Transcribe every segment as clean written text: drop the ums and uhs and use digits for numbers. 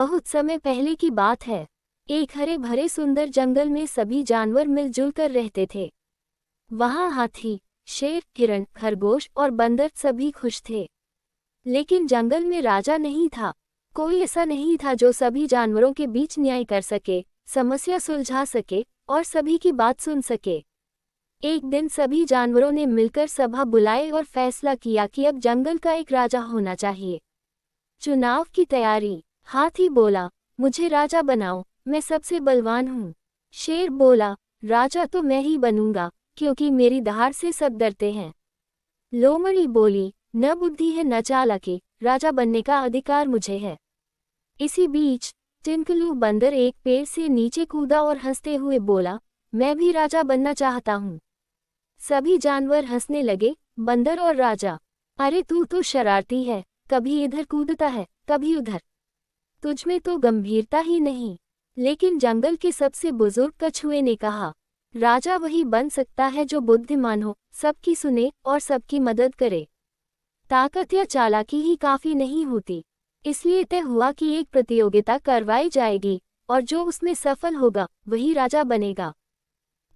बहुत समय पहले की बात है। एक हरे भरे सुंदर जंगल में सभी जानवर मिलजुल कर रहते थे। वहाँ हाथी, शेर, हिरण, खरगोश और बंदर सभी खुश थे। लेकिन जंगल में राजा नहीं था। कोई ऐसा नहीं था जो सभी जानवरों के बीच न्याय कर सके, समस्या सुलझा सके और सभी की बात सुन सके। एक दिन सभी जानवरों ने मिलकर सभा बुलाई और फैसला किया कि अब जंगल का एक राजा होना चाहिए। चुनाव की तैयारी। हाथी बोला, मुझे राजा बनाओ, मैं सबसे बलवान हूँ। शेर बोला, राजा तो मैं ही बनूंगा, क्योंकि मेरी दहाड़ से सब डरते हैं। लोमड़ी बोली, न बुद्धि है न चालाकी, राजा बनने का अधिकार मुझे है। इसी बीच टिनकलू बंदर एक पेड़ से नीचे कूदा और हंसते हुए बोला, मैं भी राजा बनना चाहता हूँ। सभी जानवर हंसने लगे, बंदर और राजा। अरे तू तो शरारती है, कभी इधर कूदता है, कभी उधर। तुझमें तो गंभीरता ही नहीं। लेकिन जंगल के सबसे बुजुर्ग कछुए ने कहा, राजा वही बन सकता है जो बुद्धिमान हो, सबकी सुने और सबकी मदद करे। ताकत या चालाकी ही काफी नहीं होती। इसलिए तय हुआ कि एक प्रतियोगिता करवाई जाएगी और जो उसमें सफल होगा वही राजा बनेगा।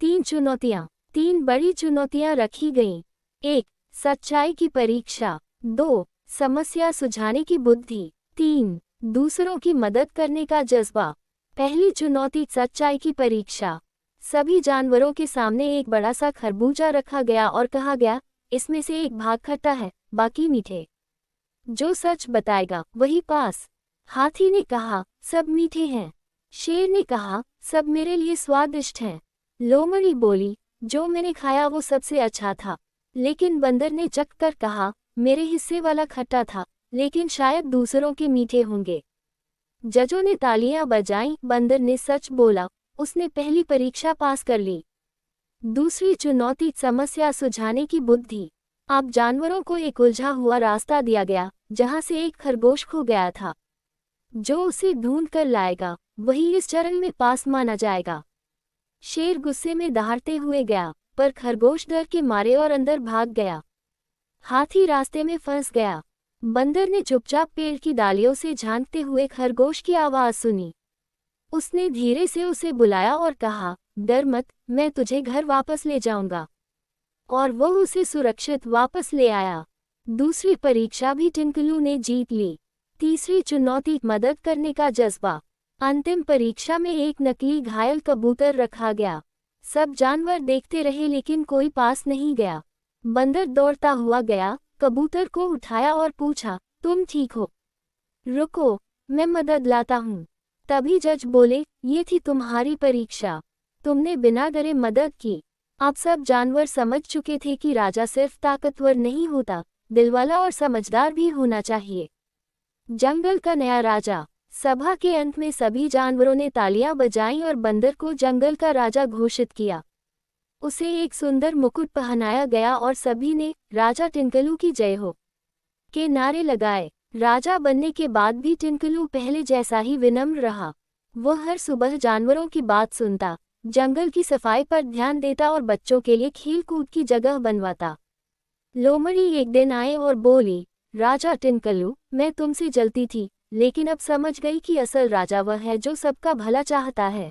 3 बड़ी चुनौतियां रखी गईं। 1. सच्चाई की परीक्षा। 2. समस्या सुलझाने की बुद्धि। 3. दूसरों की मदद करने का जज्बा। पहली चुनौती, सच्चाई की परीक्षा। सभी जानवरों के सामने एक बड़ा सा खरबूजा रखा गया और कहा गया, इसमें से एक भाग खट्टा है, बाकी मीठे। जो सच बताएगा वही पास। हाथी ने कहा, सब मीठे हैं। शेर ने कहा, सब मेरे लिए स्वादिष्ट हैं। लोमड़ी बोली, जो मैंने खाया वो सबसे अच्छा था। लेकिन बंदर ने चख कर कहा, मेरे हिस्से वाला खट्टा था, लेकिन शायद दूसरों के मीठे होंगे। जजों ने तालियां बजाईं, बंदर ने सच बोला, उसने पहली परीक्षा पास कर ली। दूसरी चुनौती, समस्या सुलझाने की बुद्धि। अब जानवरों को एक उलझा हुआ रास्ता दिया गया, जहां से एक खरगोश खो गया था। जो उसे ढूंढ कर लाएगा वही इस चरण में पास माना जाएगा। शेर गुस्से में दहाड़ते हुए गया, पर खरगोश डर के मारे और अंदर भाग गया। हाथी रास्ते में फंस गया। बंदर ने चुपचाप पेड़ की डालियों से झांकते हुए खरगोश की आवाज सुनी। उसने धीरे से उसे बुलाया और कहा, डर मत, मैं तुझे घर वापस ले जाऊंगा। और वो उसे सुरक्षित वापस ले आया। दूसरी परीक्षा भी टिनकलू ने जीत ली। तीसरी चुनौती, मदद करने का जज्बा। अंतिम परीक्षा में एक नकली घायल कबूतर रखा गया। सब जानवर देखते रहे लेकिन कोई पास नहीं गया। बंदर दौड़ता हुआ गया, कबूतर को उठाया और पूछा, तुम ठीक हो? रुको, मैं मदद लाता हूँ। तभी जज बोले, ये थी तुम्हारी परीक्षा, तुमने बिना डरे मदद की। अब सब जानवर समझ चुके थे कि राजा सिर्फ ताकतवर नहीं होता, दिलवाला और समझदार भी होना चाहिए। जंगल का नया राजा। सभा के अंत में सभी जानवरों ने तालियां बजाईं और बंदर को जंगल का राजा घोषित किया। उसे एक सुंदर मुकुट पहनाया गया और सभी ने राजा टिनकलू की जय हो के नारे लगाए। राजा बनने के बाद भी टिनकलू पहले जैसा ही विनम्र रहा। वो हर सुबह जानवरों की बात सुनता, जंगल की सफाई पर ध्यान देता और बच्चों के लिए खेल कूद की जगह बनवाता। लोमड़ी एक दिन आए और बोली, राजा टिनकलू, मैं तुमसे जलती थी, लेकिन अब समझ गई कि असल राजा वह है जो सबका भला चाहता है।